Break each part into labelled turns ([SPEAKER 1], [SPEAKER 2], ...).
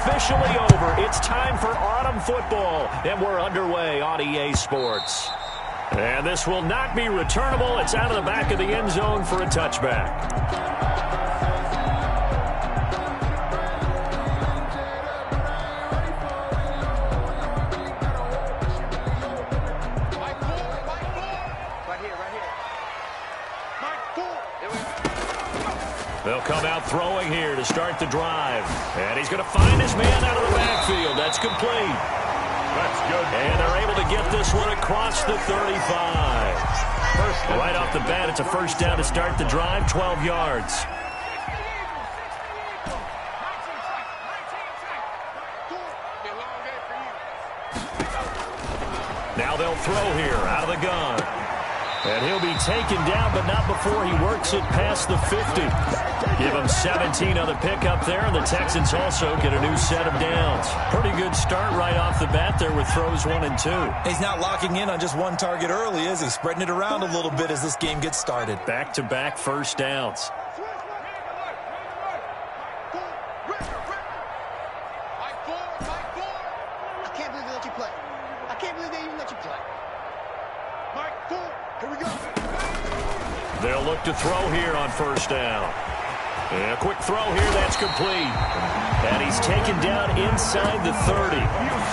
[SPEAKER 1] officially over. It's time for autumn football, and we're underway on EA Sports. And this will not be returnable. It's out of the back of the end zone for a touchback. They'll come out throwing here to start the drive. And he's going to find his man out of the backfield. That's complete.
[SPEAKER 2] That's good.
[SPEAKER 1] And they're able to get this one across the 35. Right off the bat, it's a first down to start the drive, 12 yards. Now they'll throw here out of the gun. And he'll be taken down, but not before he works it past the 50. Give him 17 on the pickup there, and the Texans also get a new set of downs. Pretty good start right off the bat there with throws 1 and 2.
[SPEAKER 3] He's not locking in on just one target early, is he? Spreading it around a little bit as this game gets started.
[SPEAKER 1] Back-to-back first downs.
[SPEAKER 4] I can't believe they let you play. I can't believe they even let you play. Here we go.
[SPEAKER 1] They'll look to throw here on first down. And a quick throw here, that's complete. And he's taken down inside the 30.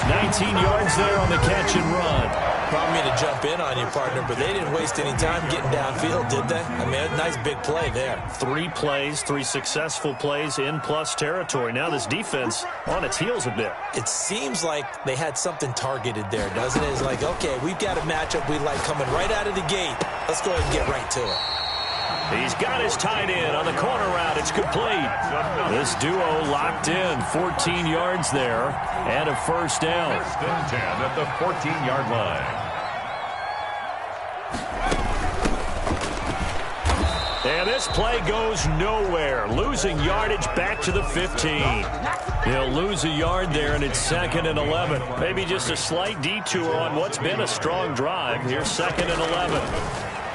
[SPEAKER 1] 19 yards there on the catch and run.
[SPEAKER 3] Probably me to jump in on you, partner, but they didn't waste any time getting downfield, did they? I mean, a nice big play there.
[SPEAKER 1] 3 plays, 3 successful plays in plus territory. Now this defense on its heels a bit.
[SPEAKER 3] It seems like they had something targeted there, doesn't it? It's like, okay, we've got a matchup we like coming right out of the gate. Let's go ahead and get right to it.
[SPEAKER 1] He's got his tight end on the corner route. It's complete. This duo locked in. 14 yards there and a first down.
[SPEAKER 2] First and 10 at the 14-yard line.
[SPEAKER 1] And this play goes nowhere. Losing yardage back to the 15. He'll lose a yard there, and it's 2nd and 11. Maybe just a slight detour on what's been a strong drive. Here's 2nd and 11.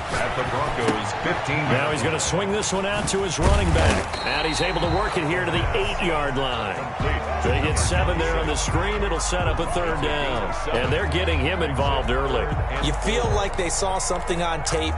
[SPEAKER 2] At the Broncos' 15.
[SPEAKER 1] Now he's going to swing this one out to his running back. And he's able to work it here to the 8-yard line. They get 7 there on the screen. It'll set up a third down. And they're getting him involved early.
[SPEAKER 3] You feel like they saw something on tape,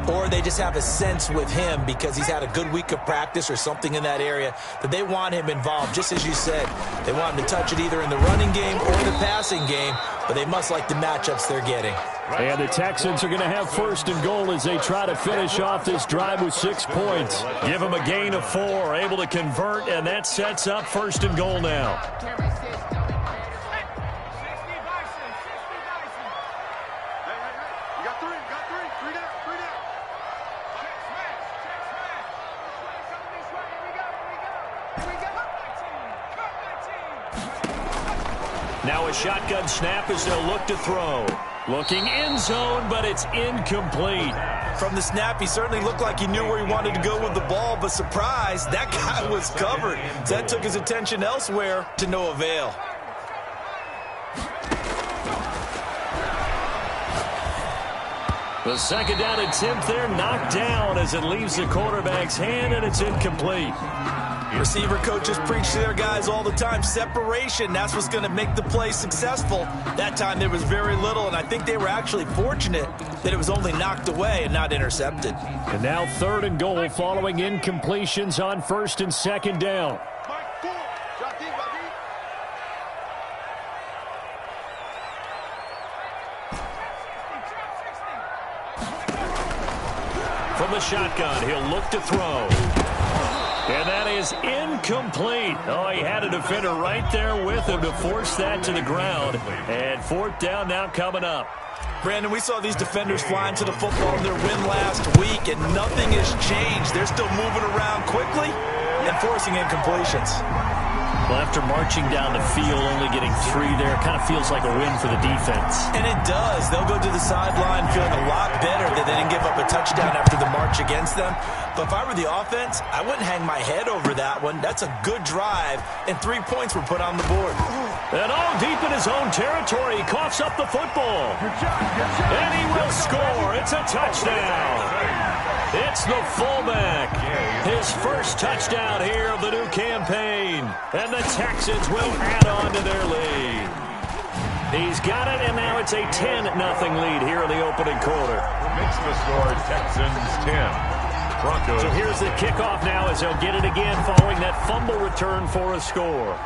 [SPEAKER 3] or they just have a sense with him because he's had a good week of practice or something in that area that they want him involved. Just as you said, they want him to touch it either in the running game or the passing game, but they must like the matchups they're getting.
[SPEAKER 1] And the Texans are going to have first and goal as they try to finish off this drive with 6 points. Give them a gain of 4, able to convert, and that sets up first and goal now. Now a shotgun snap as they'll look to throw. Looking end zone, but it's incomplete.
[SPEAKER 3] From the snap, he certainly looked like he knew where he wanted to go with the ball, but surprise, that guy was covered. So that took his attention elsewhere to no avail.
[SPEAKER 1] The second down attempt there knocked down as it leaves the quarterback's hand, and it's incomplete.
[SPEAKER 3] Receiver coaches preach to their guys all the time. Separation, that's what's going to make the play successful. That time there was very little, and I think they were actually fortunate that it was only knocked away and not intercepted.
[SPEAKER 1] And now 3rd and goal following incompletions on 1st and 2nd down. From the shotgun, he'll look to throw. And that is incomplete. Oh, he had a defender right there with him to force that to the ground. And 4th down now coming up.
[SPEAKER 3] Brandon, we saw these defenders flying to the football in their win last week, and nothing has changed. They're still moving around quickly and forcing incompletions.
[SPEAKER 1] Well, after marching down the field, only getting 3 there, it kind of feels like a win for the defense.
[SPEAKER 3] And it does. They'll go to the sideline feeling a lot better that they didn't give up a touchdown after the march against them. But if I were the offense, I wouldn't hang my head over that one. That's a good drive, and 3 points were put on the board.
[SPEAKER 1] And all deep in his own territory, he coughs up the football. And he will score. It's a touchdown. It's the fullback. his first touchdown here of the new campaign. And the Texans will add on to their lead. He's got it, and now it's a 10-0 lead here in the opening quarter.
[SPEAKER 2] Makes the score Texans 10. Broncos.
[SPEAKER 1] So here's the kickoff now as they'll get it again following that fumble return for a score.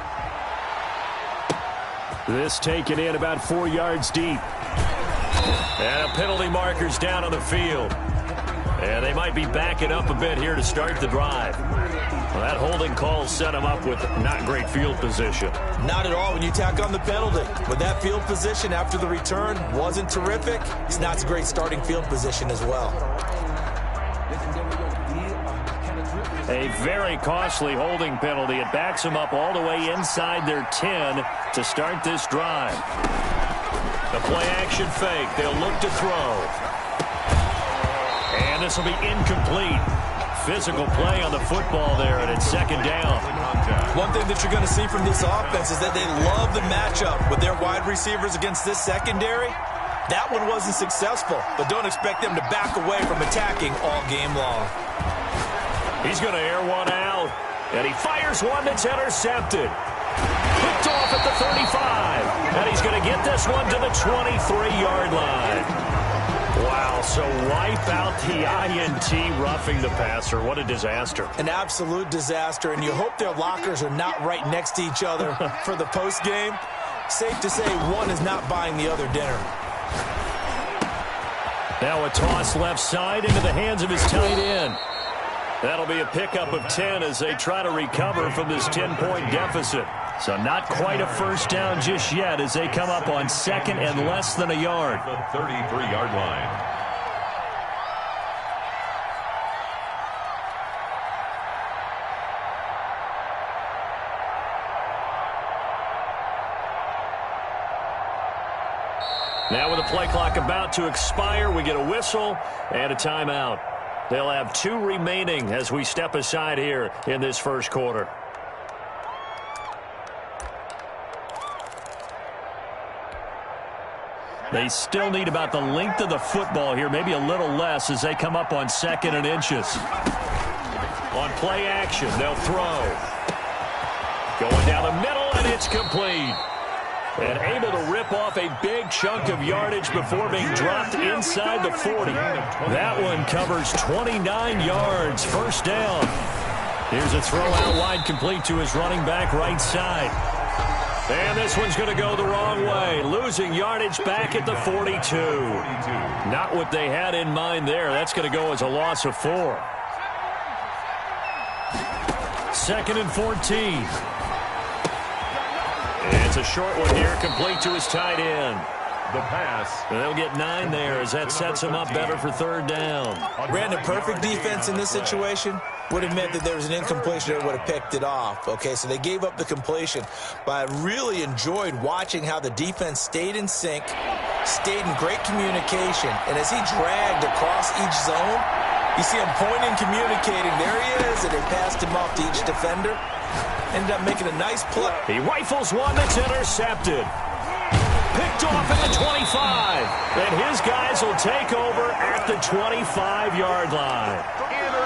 [SPEAKER 1] This taken in about 4 yards deep. And a penalty marker's down on the field. And they might be backing up a bit here to start the drive. Well, that holding call set him up with not great field position.
[SPEAKER 3] Not at all when you tack on the penalty. With that field position after the return wasn't terrific, it's not a great starting field position as well.
[SPEAKER 1] A very costly holding penalty. It backs them up all the way inside their 10 to start this drive. The play-action fake. They'll look to throw. And this will be incomplete. Physical play on the football there, and it's second down.
[SPEAKER 3] One thing that you're going to see from this offense is that they love the matchup with their wide receivers against this secondary. That one wasn't successful, but don't expect them to back away from attacking all game long.
[SPEAKER 1] He's going to air one out, and he fires one that's intercepted. Picked off at the 35, and he's going to get this one to the 23-yard line. Wow, so wipe out the INT roughing the passer. What a disaster.
[SPEAKER 3] An absolute disaster, and you hope their lockers are not right next to each other for the postgame. Safe to say one is not buying the other dinner.
[SPEAKER 1] Now a toss left side into the hands of his tight end. That'll be a pickup of 10 as they try to recover from this 10-point deficit. So not quite a first down just yet as they come up on second and less than a yard.
[SPEAKER 2] The 33-yard line.
[SPEAKER 1] Now with the play clock about to expire, we get a whistle and a timeout. They'll have 2 remaining as we step aside here in this first quarter. They still need about the length of the football here, maybe a little less as they come up on second and inches. On play action, they'll throw. Going down the middle, and it's complete. And able to rip off a big chunk of yardage before being dropped inside the 40. That one covers 29 yards. First down. Here's a throw out wide complete to his running back right side. And this one's going to go the wrong way. Losing yardage back at the 42. Not what they had in mind there. That's going to go as a loss of 4. Second and 14. It's a short one here, complete to his tight end.
[SPEAKER 2] The pass.
[SPEAKER 1] And they'll get 9 there as that sets him up better for third down.
[SPEAKER 3] Ran a perfect defense in this situation. Would have meant that there was an incompletion that would have picked it off. Okay, so they gave up the completion. But I really enjoyed watching how the defense stayed in sync, stayed in great communication. And as he dragged across each zone, you see him pointing, communicating. There he is, and they passed him off to each defender. Ended up making a nice play.
[SPEAKER 1] He rifles one that's intercepted. Picked off at the 25. And his guys will take over at the 25-yard line.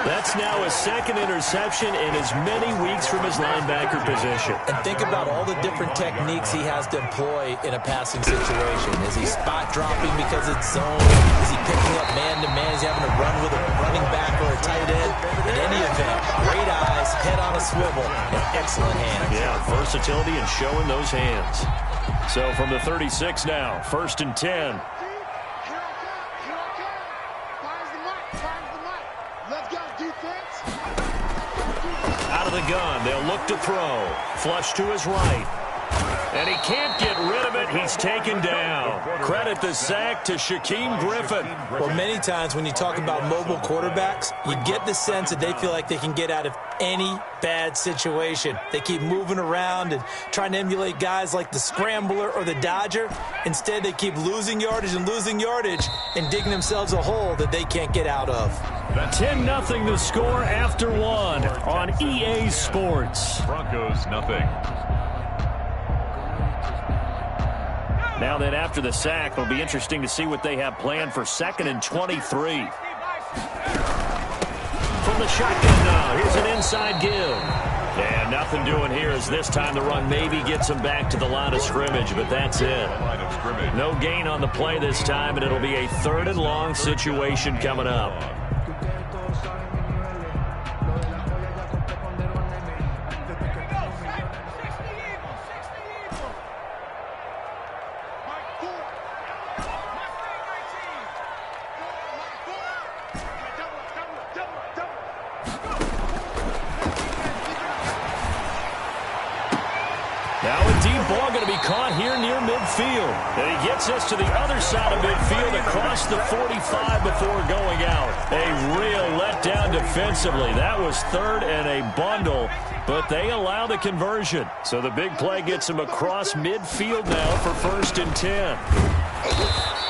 [SPEAKER 1] That's now his second interception in as many weeks from his linebacker position.
[SPEAKER 3] And think about all the different techniques he has to employ in a passing situation. Is he spot dropping because it's zone? Is he picking up man-to-man? Is he having to run with a running back or a tight end? In any event, great eyes, head on a swivel, and excellent hands.
[SPEAKER 1] Yeah, versatility and showing those hands. So from the 36 now, first and 10. Out of the gun, they'll look to throw. Flush to his right. And he can't get rid of it. He's taken down. Credit the sack to Shaquem Griffin.
[SPEAKER 3] Well, many times when you talk about mobile quarterbacks, you get the sense that they feel like they can get out of any bad situation. They keep moving around and trying to emulate guys like the Scrambler or the Dodger. Instead, they keep losing yardage and digging themselves a hole that they can't get out of.
[SPEAKER 1] 10-0 the score after 1 on EA Sports.
[SPEAKER 2] Broncos nothing.
[SPEAKER 1] Now then, after the sack, it'll be interesting to see what they have planned for second and 23. From from the shotgun now. Here's an inside give. And nothing doing here as this time the run maybe gets him back to the line of scrimmage, but that's it. No gain on the play this time, and it'll be a 3rd and long situation coming up. Now a deep ball going to be caught here near midfield. And he gets us to the other side of midfield across the 45 before going out. A real letdown defensively. That was 3rd and a bundle, but they allow the conversion. So the big play gets him across midfield now for 1st and 10.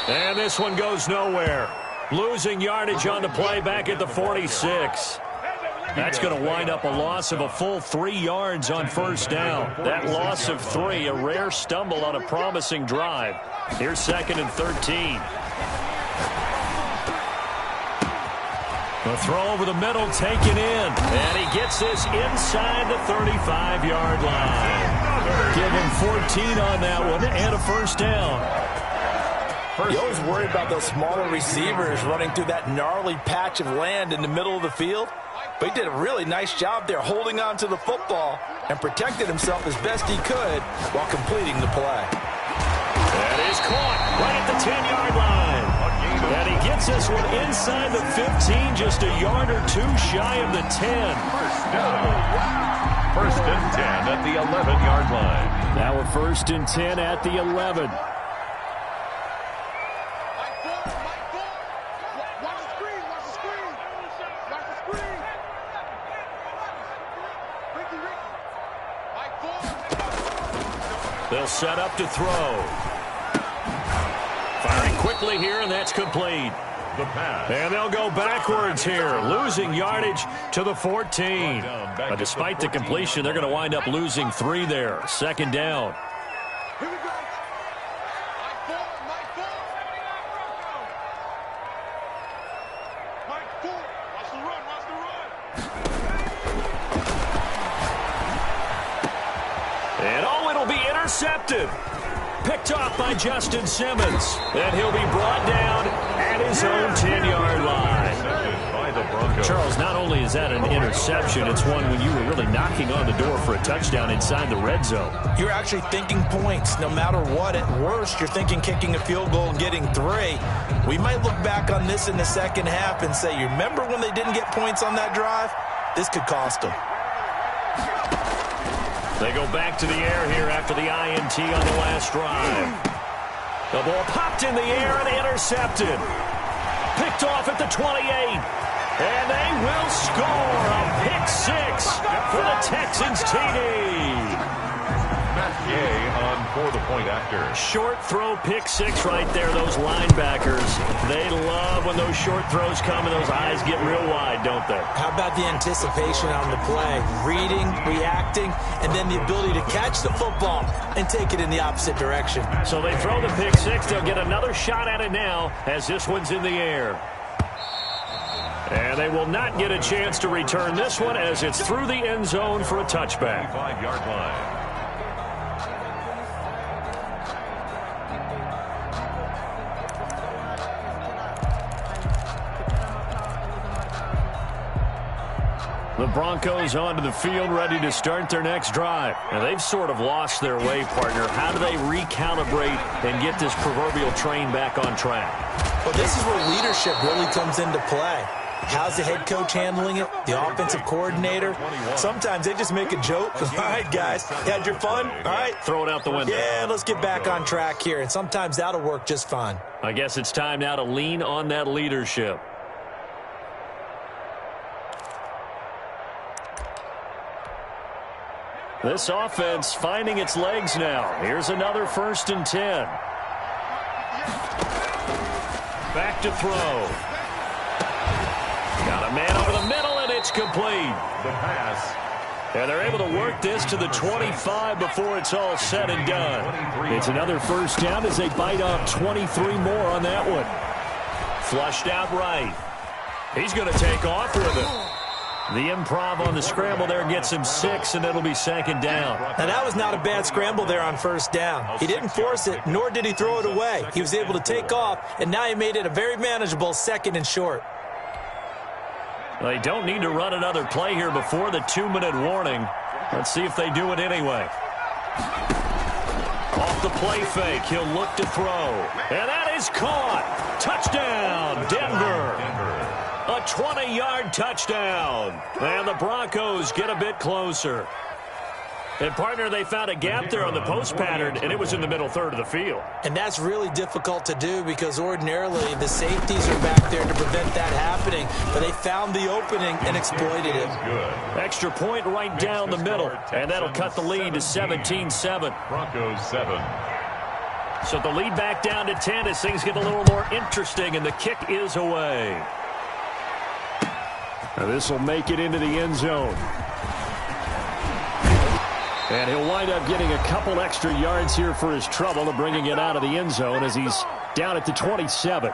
[SPEAKER 1] And this one goes nowhere. Losing yardage on the play back at the 46. That's going to wind up a loss of a full 3 yards on 1st down. That loss of 3, a rare stumble on a promising drive. Here's 2nd and 13. The throw over the middle taken in. And he gets this inside the 35-yard line. Give him 14 on that one and a 1st down.
[SPEAKER 3] You always worry about those smaller receivers running through that gnarly patch of land in the middle of the field. But he did a really nice job there holding on to the football and protected himself as best he could while completing the play.
[SPEAKER 1] That is caught right at the 10-yard line. And he gets this one inside the 15, just a yard or 2 shy of the 10.
[SPEAKER 2] 1st down. 1st and 10 at the 11-yard line.
[SPEAKER 1] Now a 1st and 10 at the 11. They'll set up to throw. Firing quickly here, and that's complete.
[SPEAKER 2] The pass.
[SPEAKER 1] And they'll go backwards here, losing yardage to the 14. But despite the completion, they're going to wind up losing 3 there. 2nd down.
[SPEAKER 4] Here we go. Mike 4. Watch the run. Watch the run.
[SPEAKER 1] And oh, it'll be intercepted. Picked off by Justin Simmons. And he'll be brought down at his own 10-yard line.
[SPEAKER 2] By the Broncos.
[SPEAKER 1] Charles, not only is that an interception, it's one when you were really knocking on the door for a touchdown inside the red zone.
[SPEAKER 3] You're actually thinking points no matter what. At worst, you're thinking kicking a field goal and getting 3. We might look back on this in the second half and say, you remember when they didn't get points on that drive? This could cost them.
[SPEAKER 1] They go back to the air here after the INT on the last drive. The ball popped in the air and intercepted. Picked off at the 28. And they will score a pick 6 for the Texans TD.
[SPEAKER 2] on for the point after.
[SPEAKER 1] Short throw, pick 6 right there. Those linebackers, they love when those short throws come and those eyes get real wide, don't they?
[SPEAKER 3] How about the anticipation on the play? Reading, reacting, and then the ability to catch the football and take it in the opposite direction.
[SPEAKER 1] So they throw the pick 6. They'll get another shot at it now as this one's in the air. And they will not get a chance to return this one as it's through the end zone for a touchback.
[SPEAKER 2] 5-yard line.
[SPEAKER 1] The Broncos onto the field, ready to start their next drive. And they've sort of lost their way, partner. How do they recalibrate and get this proverbial train back on track?
[SPEAKER 3] Well, this is where leadership really comes into play. How's the head coach handling it? The offensive coordinator? Sometimes they just make a joke. All right, guys, you had your fun? All right.
[SPEAKER 1] Throw it out the window.
[SPEAKER 3] Yeah, let's get back on track here. And sometimes that'll work just fine.
[SPEAKER 1] I guess it's time now to lean on that leadership. This offense finding its legs now. Here's another 1st and 10. Back to throw. Got a man over the middle, and it's complete.
[SPEAKER 2] The pass.
[SPEAKER 1] And they're able to work this to the 25 before it's all said and done. It's another 1st down as they bite off 23 more on that one. Flushed out right. He's going to take off with it. The improv on the scramble there gets him 6, and it'll be second down.
[SPEAKER 3] Now, that was not a bad scramble there on first down. He didn't force it, nor did he throw it away. He was able to take off, and now he made it a very manageable second and short.
[SPEAKER 1] They don't need to run another play here before the 2-minute warning. Let's see if they do it anyway. Off the play fake, he'll look to throw. And that is caught. Touchdown, Denver. A 20-yard touchdown. And the Broncos get a bit closer. And, partner, they found a gap there on the post pattern, and it was in the middle third of the field.
[SPEAKER 3] And that's really difficult to do because ordinarily the safeties are back there to prevent that happening. But they found the opening and exploited it.
[SPEAKER 1] Extra point right down the middle, and that'll cut the lead to 17-7.
[SPEAKER 2] Broncos 7.
[SPEAKER 1] So the lead back down to 10 as things get a little more interesting, and the kick is away. Now this will make it into the end zone. And he'll wind up getting a couple extra yards here for his trouble of bringing it out of the end zone as he's down at the 27.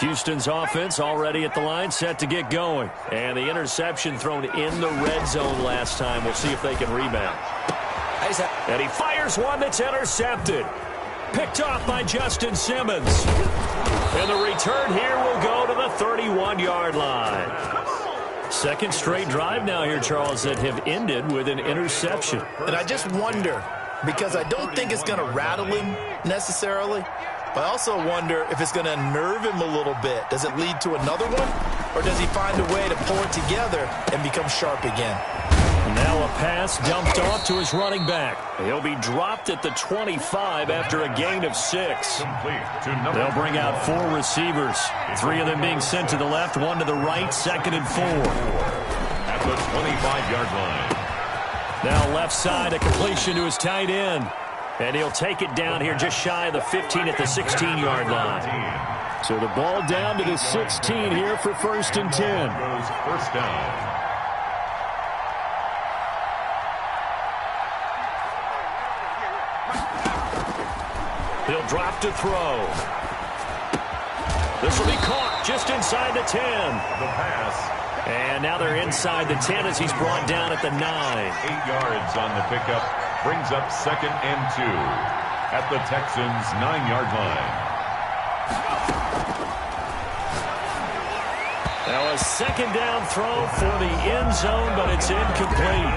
[SPEAKER 1] Houston's offense already at the line, set to get going. And the interception thrown in the red zone last time. We'll see if they can rebound. And he fires one that's intercepted. Picked off by Justin Simmons. And the return here will go to the 31-yard line. Second straight drive now here, Charles, that have ended with an interception.
[SPEAKER 5] And I just wonder, because I don't think it's going to rattle him necessarily, but I also wonder if it's going to unnerve him a little bit. Does it lead to another one? Or does he find a way to pull it together and become sharp again?
[SPEAKER 1] Now a pass dumped off to his running back. He'll be dropped at the 25 after a gain of 6. They'll bring out 4 receivers. 3 of them being sent to the left, 1 to the right, 2nd and 4.
[SPEAKER 2] At the 25-yard line.
[SPEAKER 1] Now left side, a completion to his tight end. And he'll take it down here just shy of the 15 at the 16-yard line. So the ball down to the 16 here for 1st and 10.
[SPEAKER 2] First down.
[SPEAKER 1] He'll drop to throw. This will be caught just inside the 10.
[SPEAKER 2] The pass.
[SPEAKER 1] And now they're inside the 10 as he's brought down at the 9.
[SPEAKER 2] 8 yards on the pickup. Brings up 2nd and 2 at the Texans' 9-yard line.
[SPEAKER 1] Now a 2nd down throw for the end zone, but it's incomplete.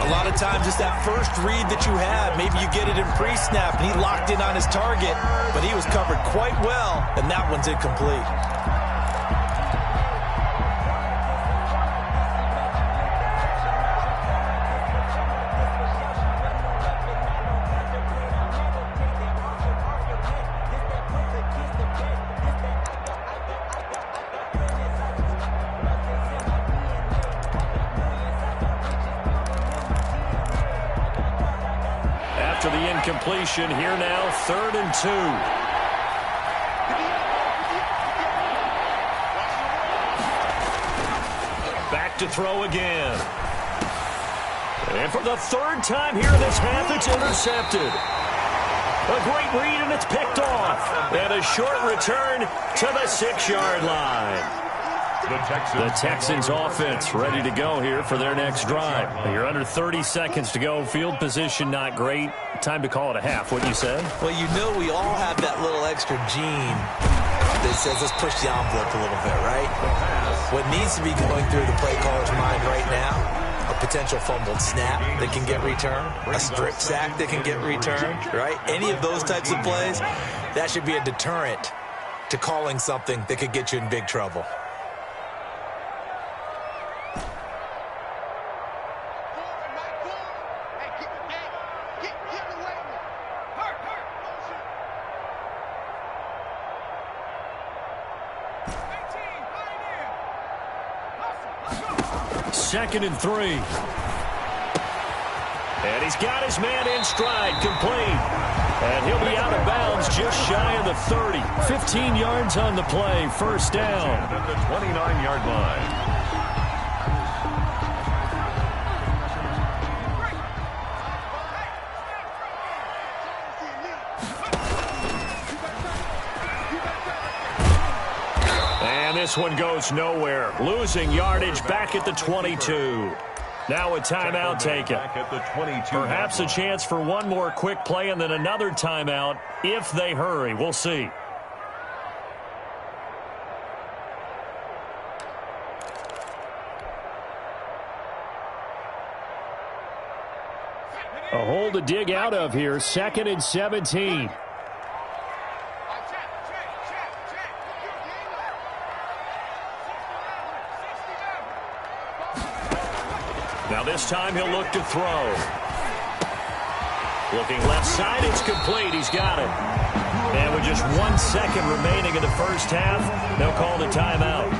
[SPEAKER 3] A lot of times it's that first read that you have. Maybe you get it in pre-snap, and he locked in on his target, but he was covered quite well, and that one's incomplete.
[SPEAKER 1] After the incompletion, here now, 3rd and 2. Back to throw again. And for the 3rd time here in this half, it's intercepted. A great read, and it's picked off. And a short return to the 6-yard line. The Texans offense ready to go here for their next drive. You're under 30 seconds to go. Field position not great. Time to call it a half, wouldn't you say?
[SPEAKER 3] Well, you know we all have that little extra gene that says let's push the envelope a little bit, right? What needs to be going through the play caller's mind right now, a potential fumbled snap that can get returned, a strip sack that can get returned, right? Any of those types of plays, that should be a deterrent to calling something that could get you in big trouble.
[SPEAKER 1] Second and 3. And he's got his man in stride, complete. And he'll be out of bounds just shy of the 30. 15 yards on the play, 1st down.
[SPEAKER 2] At the 29-yard line.
[SPEAKER 1] this one goes nowhere. Losing yardage back at the 22. Now a timeout taken. Perhaps a chance for one more quick play and then another timeout if they hurry. We'll see. A hole to dig out of here. 2nd and 17. Now this time he'll look to throw. Looking left side, it's complete. He's got it. And with just 1 second remaining in the first half, they'll call the timeout.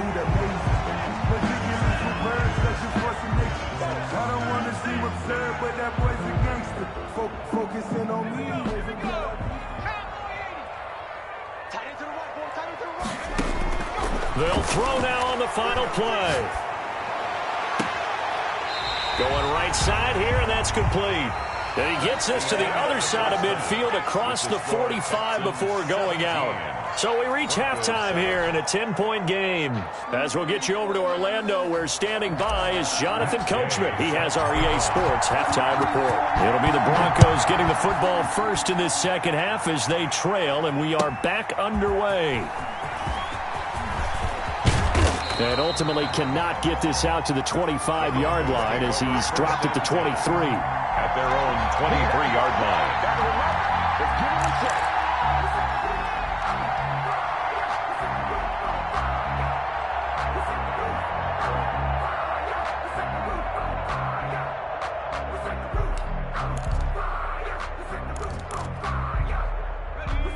[SPEAKER 1] They'll throw now on the final play. Going right side here, and that's complete. And he gets this to the other side of midfield across the 45 before going out. So we reach halftime here in a 10-point game. As we'll get you over to Orlando, where standing by is Jonathan Coachman. He has our EA Sports halftime report. It'll be the Broncos getting the football first in this second half as they trail, and we are back underway. And ultimately cannot get this out to the 25-yard line as he's dropped at the 23.
[SPEAKER 2] At their own 23-yard line.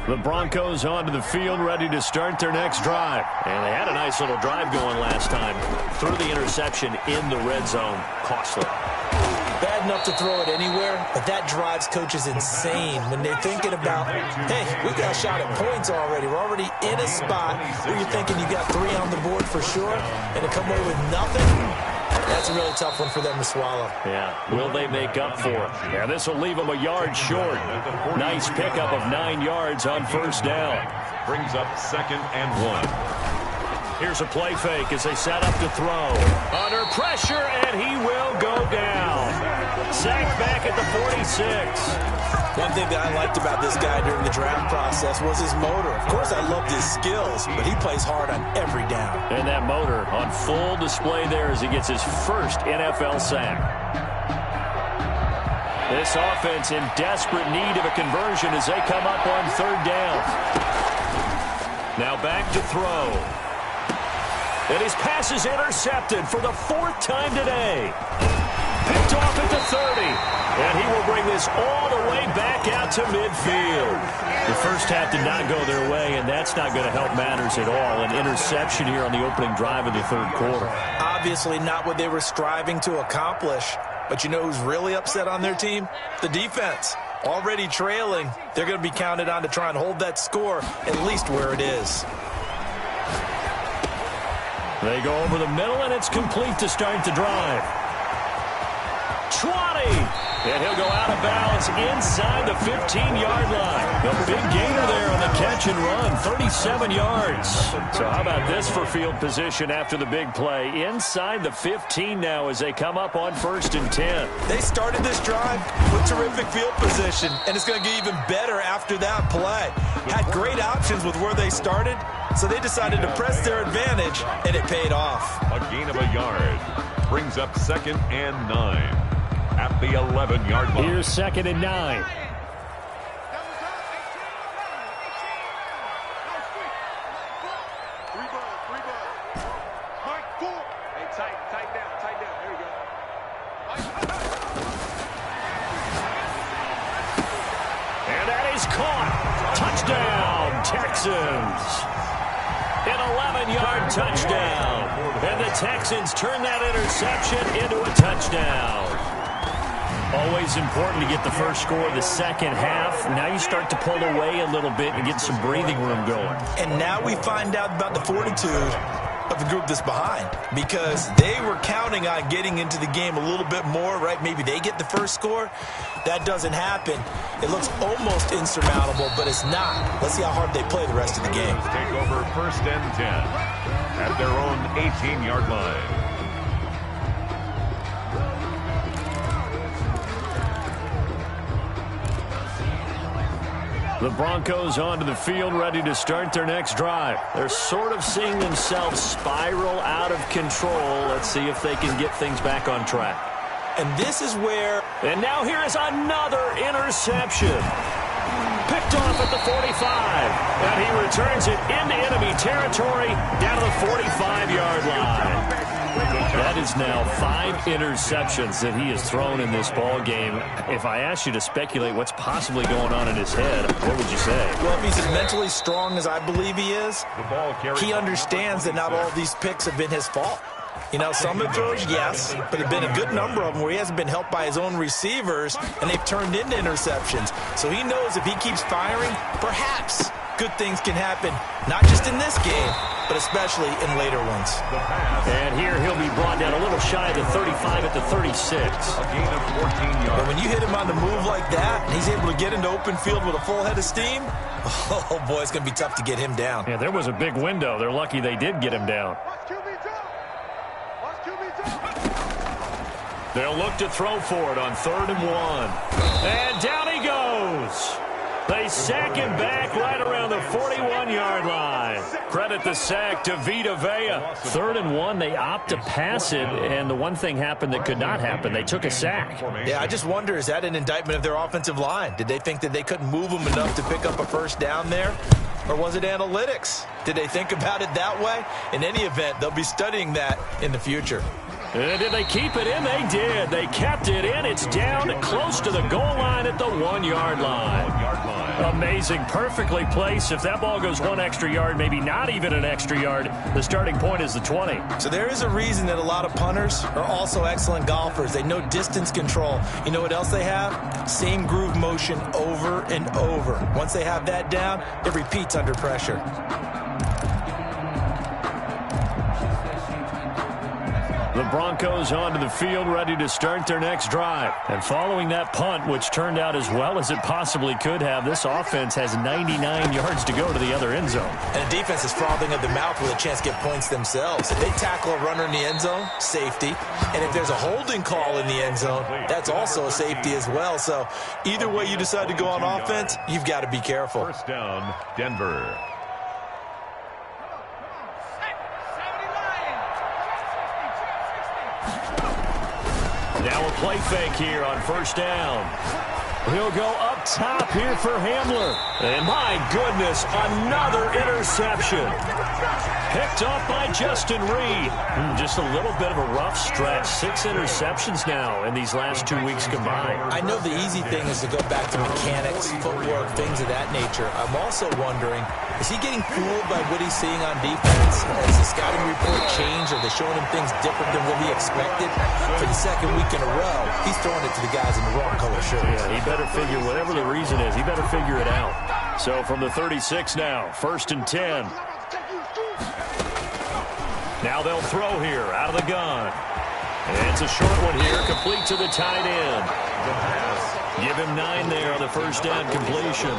[SPEAKER 1] The Broncos onto the field, ready to start their next drive. And they had a nice little drive going last time. Threw the interception in the red zone. Costly.
[SPEAKER 3] Bad enough to throw it anywhere, but that drives coaches insane when they're thinking about, hey, we got a shot at points already. We're already in a spot where you're thinking you got 3 on the board for sure, and to come away with nothing, that's a really tough one for them to swallow.
[SPEAKER 1] Yeah, will they make up for it? Yeah, this will leave them a yard short. Nice pickup of 9 yards on first down.
[SPEAKER 2] Brings up 2nd and 1.
[SPEAKER 1] Here's a play fake as they set up to throw. Under pressure, and he will go down. Sacked back at the 46.
[SPEAKER 3] One thing that I liked about this guy during the draft process was his motor. Of course, I loved his skills, but he plays hard on every down.
[SPEAKER 1] And that motor on full display there as he gets his first NFL sack. This offense in desperate need of a conversion as they come up on 3rd down. Now back to throw. And his pass is intercepted for the 4th time today. Picked off at the 30. And he will bring this all the way back out to midfield. The first half did not go their way, and that's not going to help matters at all. An interception here on the opening drive of the 3rd quarter.
[SPEAKER 3] Obviously not what they were striving to accomplish. But you know who's really upset on their team? The defense. Already trailing, they're going to be counted on to try and hold that score at least where it is.
[SPEAKER 1] They go over the middle, and it's complete to start the drive. 20! And he'll go out of bounds inside the 15-yard line. The big gainer there on the catch and run, 37 yards. So how about this for field position after the big play? Inside the 15 now as they come up on 1st and 10.
[SPEAKER 3] They started this drive with terrific field position, and it's going to get even better after that play. Had great options with where they started, so they decided to press their advantage, and it paid off.
[SPEAKER 2] A gain of a yard. Brings up 2nd and 9. At the 11-yard line.
[SPEAKER 1] Here's 2nd and 9. And that is caught. Touchdown, Texans. An 11-yard touchdown. And the Texans turn that interception into a touchdown. Always important to get the first score of the second half. Now you start to pull away a little bit and get some breathing room going.
[SPEAKER 3] And now we find out about the fortitude of the group that's behind, because they were counting on getting into the game a little bit more, right? Maybe they get the first score. That doesn't happen. It looks almost insurmountable, but it's not. Let's see how hard they play the rest of the game.
[SPEAKER 2] Take over 1st and 10. at their own 18-yard line.
[SPEAKER 1] The Broncos onto the field, ready to start their next drive. They're sort of seeing themselves spiral out of control. Let's see if they can get things back on track.
[SPEAKER 3] And this is where...
[SPEAKER 1] And now here is another interception. Picked off at the 45. And he returns it into enemy territory down to the 45-yard line. That is now 5 interceptions that he has thrown in this ball game. If I asked you to speculate what's possibly going on in his head, what would you say?
[SPEAKER 3] Well, if he's as mentally strong as I believe he is, he understands that not all these picks have been his fault. You know, some of those, yes, but there have been a good number of them where he hasn't been helped by his own receivers, and they've turned into interceptions. So he knows if he keeps firing, perhaps good things can happen, not just in this game, but especially in later ones.
[SPEAKER 1] And here he'll be brought down a little shy of the 35 at the 36.
[SPEAKER 2] A gain of 14 yards.
[SPEAKER 3] But when you hit him on the move like that, and he's able to get into open field with a full head of steam, oh boy, it's going to be tough to get him down.
[SPEAKER 1] Yeah, there was a big window. They're lucky they did get him down. They'll look to throw for it on 3rd and 1. And down he goes. They sack him back right around the 41-yard line. Credit the sack to Vita Vea. 3rd and 1, they opt to pass it, and the one thing happened that could not happen. They took a sack.
[SPEAKER 3] Yeah, I just wonder, is that an indictment of their offensive line? Did they think that they couldn't move them enough to pick up a first down there? Or was it analytics? Did they think about it that way? In any event, they'll be studying that in the future.
[SPEAKER 1] And did they keep it in? They did. They kept it in. It's down close to the goal line at the 1-yard line. Amazing. Perfectly placed. If that ball goes 1 extra yard, maybe not even an extra yard, the starting point is the 20.
[SPEAKER 3] So there is a reason that a lot of punters are also excellent golfers. They know distance control. You know what else they have? Same groove motion over and over. Once they have that down, it repeats under pressure.
[SPEAKER 1] The Broncos onto the field, ready to start their next drive. And following that punt, which turned out as well as it possibly could have, this offense has 99 yards to go to the other end zone.
[SPEAKER 3] And the defense is frothing at the mouth with a chance to get points themselves. If they tackle a runner in the end zone, safety. And if there's a holding call in the end zone, that's also a safety as well. So either way you decide to go on offense, you've got to be careful.
[SPEAKER 2] First down, Denver.
[SPEAKER 1] Now a play fake here on first down. He'll go up top here for Hamler. And my goodness, another interception. Picked off by Justin Reed. Just a little bit of a rough stretch. 6 interceptions now in these last 2 weeks combined.
[SPEAKER 3] I know the easy thing is to go back to mechanics, footwork, things of that nature. I'm also wondering, is he getting fooled by what he's seeing on defense? Has the scouting report changed? Are they showing him things different than what he expected? For the second week in a row, he's throwing it to the guys in the wrong color shirts.
[SPEAKER 1] Yeah, he better figure, whatever the reason is, he better figure it out. So from the 36 now, 1st and 10. Now they'll throw here out of the gun. And it's a short one here, complete to the tight end. Give him 9 there on the first down completion.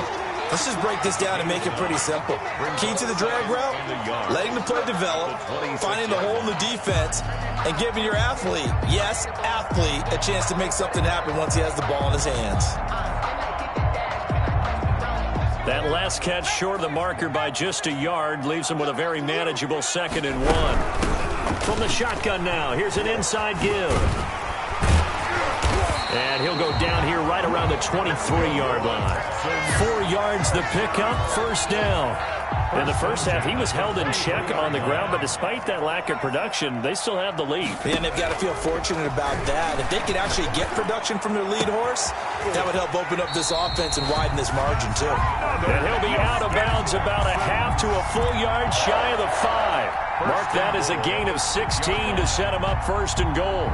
[SPEAKER 3] Let's just break this down and make it pretty simple. Key to the drag route, letting the play develop, finding the hole in the defense, and giving your athlete, yes, athlete, a chance to make something happen once he has the ball in his hands.
[SPEAKER 1] That last catch short of the marker by just a yard leaves him with a very manageable 2nd and 1. From the shotgun now, here's an inside give. And he'll go down here right around the 23-yard line. 4 yards the pickup, first down. In the first half, he was held in check on the ground, but despite that lack of production, they still have the lead.
[SPEAKER 3] And they've got to feel fortunate about that. If they could actually get production from their lead horse, that would help open up this offense and widen this margin, too.
[SPEAKER 1] And he'll be out of bounds about a half to a full yard shy of the 5. Mark that as a gain of 16 to set him up 1st and goal.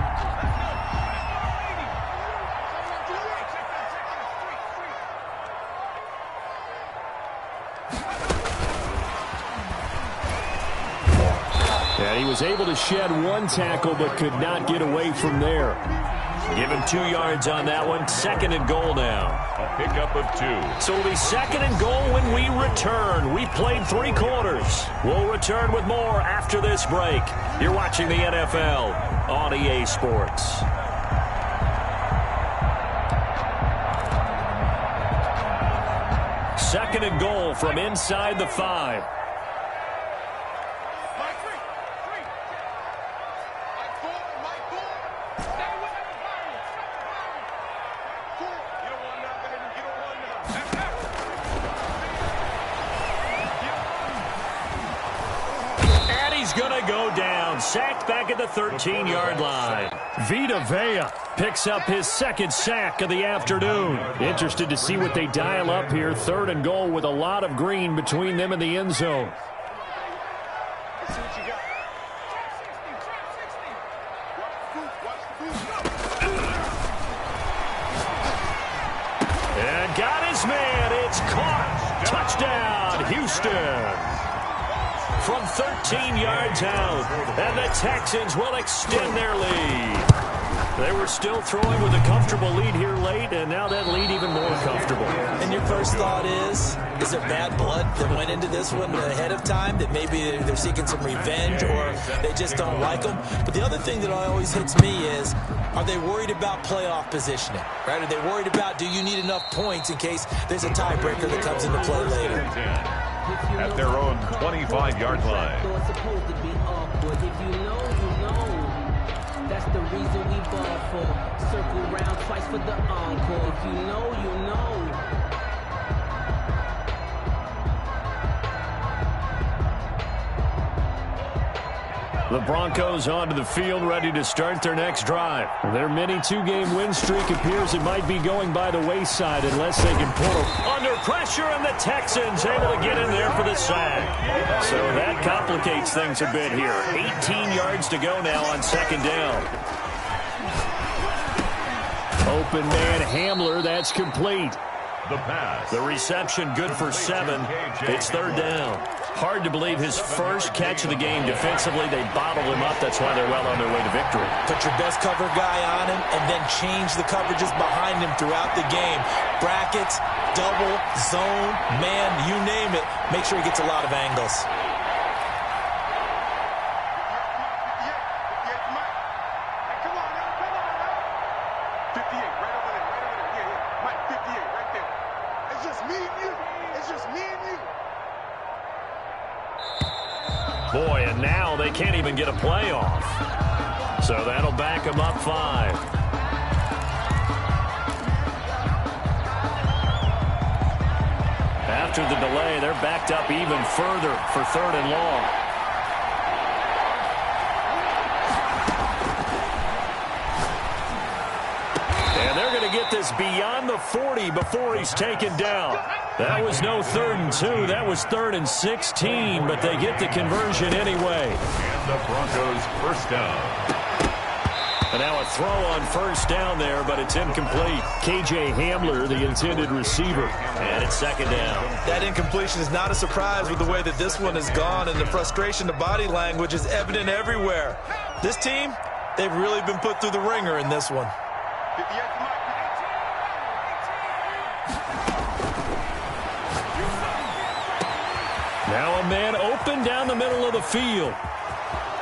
[SPEAKER 1] And he was able to shed 1 tackle but could not get away from there. Give him 2 yards on that one. 2nd and goal now.
[SPEAKER 2] A pickup of 2.
[SPEAKER 1] So it'll be 2nd and goal when we return. We played 3 quarters. We'll return with more after this break. You're watching the NFL on EA Sports. Second and goal from inside the 5. And he's going to go down. Sacked back at the 13-yard line. Vita Vea picks up his 2nd sack of the afternoon. Interested to see what they dial up here. 3rd and goal with a lot of green between them and the end zone. And got his man. It's caught. Touchdown, Houston. From 13 yards out, and the Texans will extend their lead. They were still throwing with a comfortable lead here late, and now that lead even more comfortable.
[SPEAKER 3] And your first thought is there bad blood that went into this one ahead of time, that maybe they're seeking some revenge or they just don't like them? But the other thing that always hits me is, are they worried about playoff positioning? Right? Are they worried about, do you need enough points in case there's a tiebreaker that comes into play later?
[SPEAKER 2] At their own 25-yard line.
[SPEAKER 6] So it's supposed to be awkward. If you know, you know. That's the reason we ball for. Circle round twice for the encore. If you know, you know.
[SPEAKER 1] The Broncos onto the field, ready to start their next drive. Their mini 2-game win streak appears it might be going by the wayside unless they can pull them. Under pressure, and the Texans able to get in there for the sack. So that complicates things a bit here. 18 yards to go now on 2nd down. Open man Hamler, that's complete.
[SPEAKER 2] The pass.
[SPEAKER 1] The reception good for 7. It's 3rd down. Hard to believe his first catch of the game defensively. They bottled him up. That's why they're well on their way to victory.
[SPEAKER 3] Put your best cover guy on him and then change the coverages behind him throughout the game. Brackets, double, zone, man, you name it. Make sure he gets a lot of angles.
[SPEAKER 1] Boy, and now they can't even get a playoff. So that'll back them up 5. After the delay, they're backed up even further for 3rd and long. And they're going to get this beyond the 40 before he's taken down. That was no 3rd and 2. That was 3rd and 16, but they get the conversion anyway.
[SPEAKER 2] And the Broncos first down.
[SPEAKER 1] And now a throw on 1st down there, but it's incomplete. KJ Hamler, the intended receiver. And it's 2nd down.
[SPEAKER 5] That incompletion is not a surprise with the way that this one has gone, and the frustration, the body language is evident everywhere. This team, they've really been put through the ringer in this one.
[SPEAKER 1] Now a man open down the middle of the field.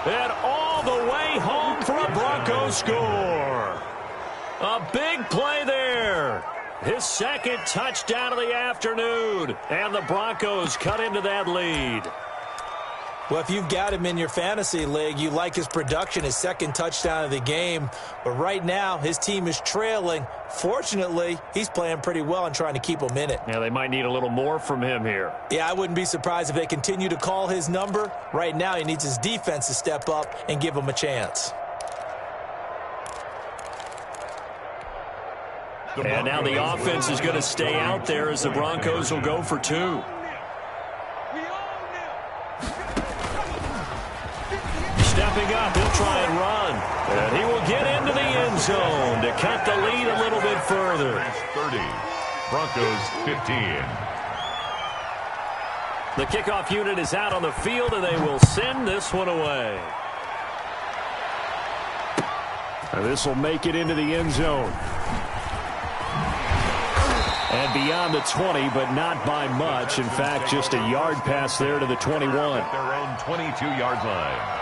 [SPEAKER 1] And all the way home for a Broncos score. A big play there. His 2nd touchdown of the afternoon. And the Broncos cut into that lead.
[SPEAKER 3] Well, if you've got him in your fantasy league, you like his production, his 2nd touchdown of the game. But right now, his team is trailing. Fortunately, he's playing pretty well and trying to keep them in it.
[SPEAKER 1] Yeah, they might need a little more from him here.
[SPEAKER 3] Yeah, I wouldn't be surprised if they continue to call his number. Right now, he needs his defense to step up and give him a chance.
[SPEAKER 1] And now the offense is going to stay out there as the Broncos will go for 2. Stepping up, he'll try and run. And he will get into the end zone to cut the lead a little bit further.
[SPEAKER 2] 30, Broncos 15.
[SPEAKER 1] The kickoff unit is out on the field, and they will send this one away. And this will make it into the end zone. And beyond the 20, but not by much. In fact, just a yard pass there to the 21.
[SPEAKER 2] At their own 22-yard line.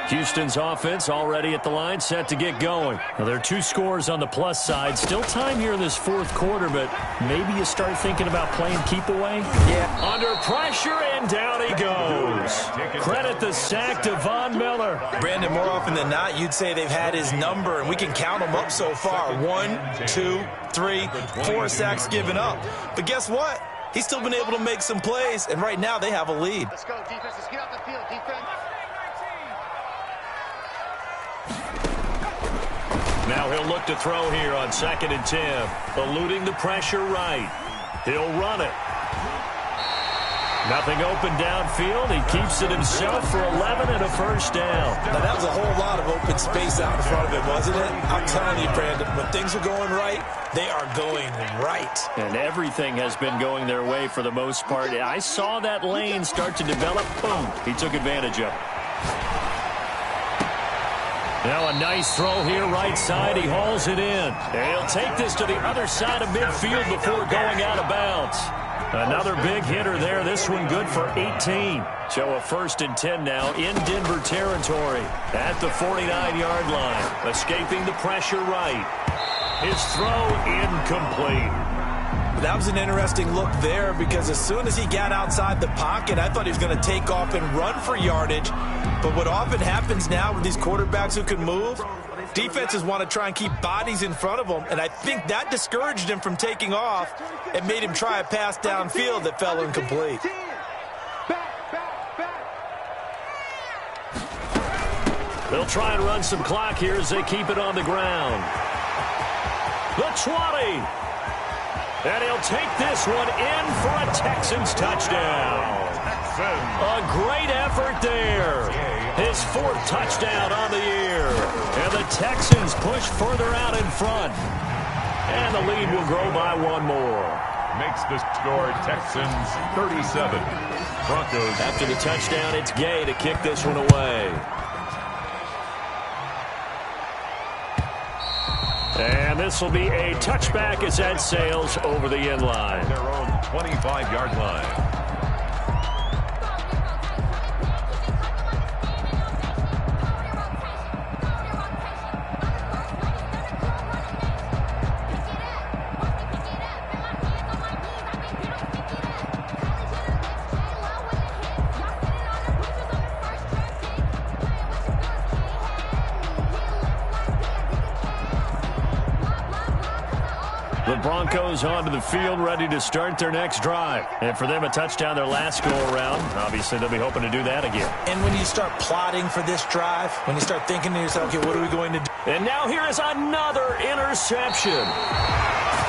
[SPEAKER 1] Houston's offense already at the line, set to get going. Well, there are 2 scores on the plus side. Still time here in this fourth quarter, but maybe you start thinking about playing keep away?
[SPEAKER 3] Yeah.
[SPEAKER 1] Under pressure, and down he goes. Credit the sack to Von Miller.
[SPEAKER 3] Brandon, more often than not, you'd say they've had his number, and we can count them up so far. 1, 2, 3, 4 sacks given up. But guess what? He's still been able to make some plays, and right now they have a lead.
[SPEAKER 4] Let's go, defense. Let's get off the field, defense.
[SPEAKER 1] Now he'll look to throw here on 2nd and 10. Eluding the pressure right. He'll run it. Nothing open downfield. He keeps it himself for 11 and a first down.
[SPEAKER 3] Now, that was a whole lot of open space out in front of him, wasn't it? I'm telling you, Brandon, when things are going right, they are going right.
[SPEAKER 1] And everything has been going their way for the most part. I saw that lane start to develop. Boom. He took advantage of it. Now a nice throw here, right side. He hauls it in. He'll take this to the other side of midfield before going out of bounds. Another big hitter there. This one good for 18. So a 1st and 10 now in Denver territory at the 49-yard line. Escaping the pressure right. His throw incomplete.
[SPEAKER 3] That was an interesting look there because as soon as he got outside the pocket, I thought he was going to take off and run for yardage. But what often happens now with these quarterbacks who can move, defenses want to try and keep bodies in front of them, and I think that discouraged him from taking off and made him try a pass downfield that fell incomplete.
[SPEAKER 1] They'll try and run some clock here as they keep it on the ground. The 20. And he'll take this one in for a Texans touchdown. A great effort there. His 4th touchdown on the year. And the Texans push further out in front. And the lead will grow by 1 more.
[SPEAKER 2] Makes the score Texans 37. Broncos.
[SPEAKER 1] After the touchdown, it's Gay to kick this one away. And this will be a touchback as that sails over the end line.
[SPEAKER 2] Their own 25-yard line.
[SPEAKER 1] The Broncos onto the field, ready to start their next drive. And for them, a touchdown their last go-around. Obviously, they'll be hoping to do that again.
[SPEAKER 3] And when you start plotting for this drive, when you start thinking to yourself, okay, what are we going to do?
[SPEAKER 1] And now here is another interception.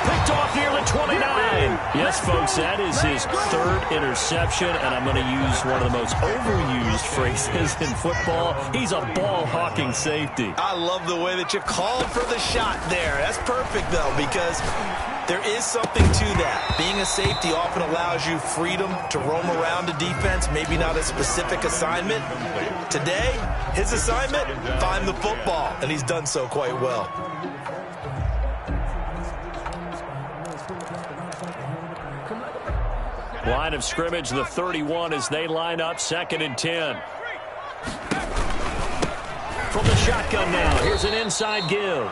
[SPEAKER 1] Picked off near the 29. Yes, folks, that is his 3rd interception, and I'm going to use one of the most overused phrases in football. He's a ball-hawking safety.
[SPEAKER 3] I love the way that you called for the shot there. That's perfect, though, because there is something to that. Being a safety often allows you freedom to roam around a defense, maybe not a specific assignment. Today, his assignment, find the football, and he's done so quite well.
[SPEAKER 1] Line of scrimmage, the 31 as they line up 2nd and 10. From the shotgun now, here's an inside give.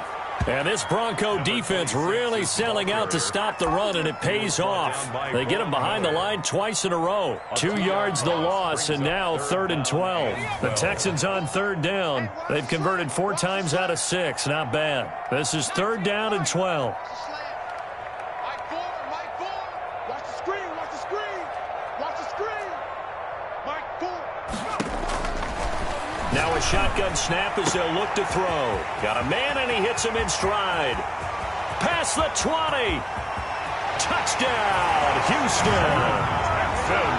[SPEAKER 1] And this Bronco defense really selling out to stop the run, and it pays off. They get him behind the line twice in a row. 2 yards the loss, and now 3rd and 12. The Texans on 3rd down. They've converted 4 times out of 6. Not bad. This is 3rd down and 12. Now a shotgun snap as they'll look to throw. Got a man, and he hits him in stride. Past the 20. Touchdown, Houston.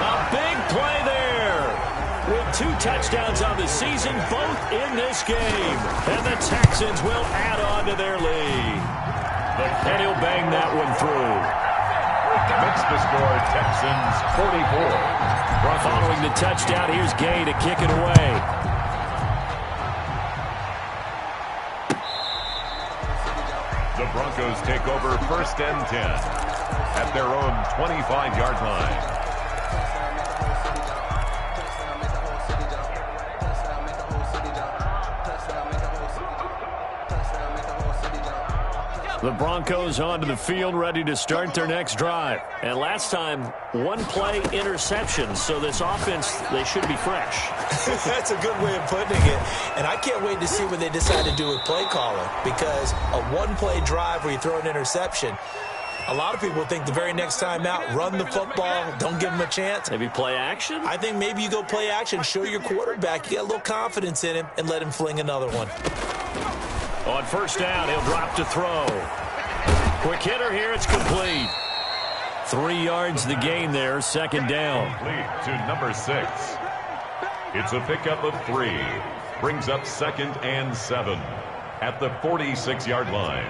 [SPEAKER 1] A big play there. With 2 touchdowns on the season, both in this game. And the Texans will add on to their lead. And he'll bang that one through.
[SPEAKER 2] Makes the score Texans 44.
[SPEAKER 1] Following the touchdown, here's Gay to kick it away.
[SPEAKER 2] The Broncos take over 1st and 10 at their own 25-yard line.
[SPEAKER 1] The Broncos onto the field, ready to start their next drive. And last time, one-play interception. So this offense, they should be fresh.
[SPEAKER 3] That's a good way of putting it. And I can't wait to see what they decide to do with play calling. Because a one-play drive where you throw an interception, a lot of people think the very next time out, run the football, don't give them a chance.
[SPEAKER 1] Maybe play action?
[SPEAKER 3] I think maybe you go play action, show your quarterback, you get a little confidence in him, and let him fling another one.
[SPEAKER 1] On 1st down, he'll drop to throw. Quick hitter here, it's complete. 3 yards the gain there, 2nd down.
[SPEAKER 2] Complete to number 6. It's a pickup of 3. Brings up 2nd and 7 at the 46-yard line.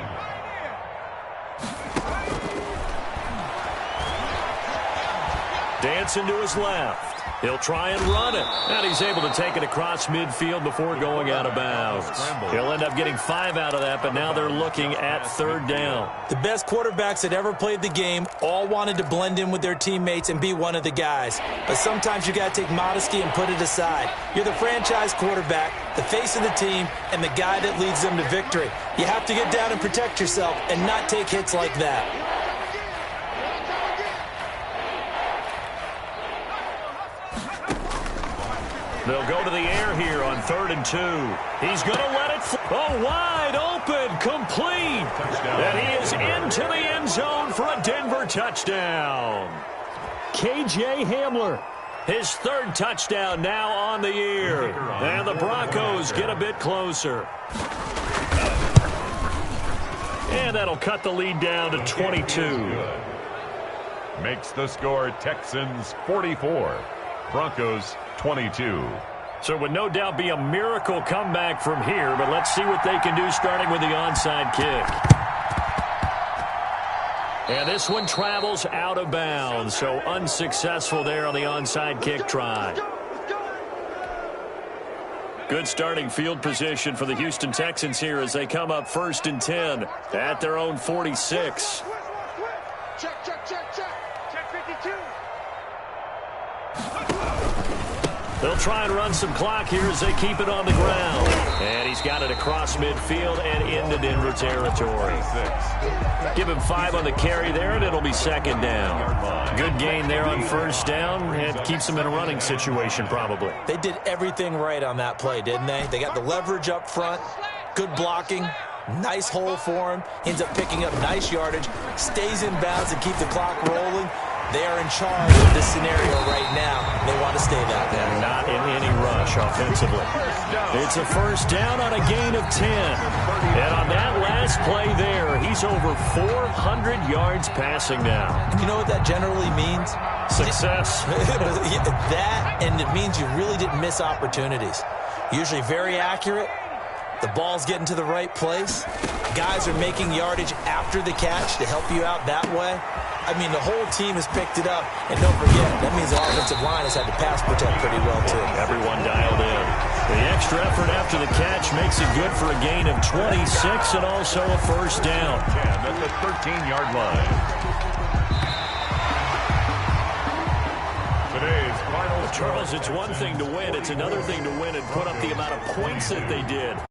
[SPEAKER 1] Dancing to his left. He'll try and run it. And he's able to take it across midfield before going out of bounds. He'll end up getting 5 out of that, but now they're looking at 3rd down.
[SPEAKER 3] The best quarterbacks that ever played the game all wanted to blend in with their teammates and be one of the guys. But sometimes you got to take modesty and put it aside. You're the franchise quarterback, the face of the team, and the guy that leads them to victory. You have to get down and protect yourself and not take hits like that.
[SPEAKER 1] They'll go to the air here on 3rd and 2. He's going to let it wide open, complete. Touchdown. And he is into the end zone for a Denver touchdown. KJ Hamler, his 3rd touchdown now on the year. And the Broncos get a bit closer. And that'll cut the lead down to 22.
[SPEAKER 2] Makes the score Texans 44. Broncos 22.
[SPEAKER 1] So it would no doubt be a miracle comeback from here, but let's see what they can do starting with the onside kick. And this one travels out of bounds, so unsuccessful there on the onside kick try. Good starting field position for the Houston Texans here as they come up 1st and 10 at their own 46.
[SPEAKER 4] Check, check, check, check. Check 52.
[SPEAKER 1] They'll try and run some clock here as they keep it on the ground. And he's got it across midfield and into Denver territory. Give him 5 on the carry there, and it'll be 2nd down. Good gain there on 1st down. It keeps him in a running situation probably.
[SPEAKER 3] They did everything right on that play, didn't they? They got the leverage up front, good blocking, nice hole for him. He ends up picking up nice yardage, stays in bounds and keep the clock rolling. They are in charge of this scenario right now. They want to stay that way.
[SPEAKER 1] And not in any rush offensively. It's a 1st down on a gain of 10. And on that last play there, he's over 400 yards passing now.
[SPEAKER 3] You know what that generally means?
[SPEAKER 1] Success.
[SPEAKER 3] That, and it means you really didn't miss opportunities. Usually very accurate. The ball's getting to the right place. Guys are making yardage after the catch to help you out that way. I mean, the whole team has picked it up. And don't forget, that means the offensive line has had to pass protect pretty well, too.
[SPEAKER 1] Everyone dialed in. The extra effort after the catch makes it good for a gain of 26 and also a 1st down.
[SPEAKER 2] 10 at the 13-yard line. Today's final.
[SPEAKER 1] Charles, it's one thing to win. It's another thing to win and put up the amount of points that they did.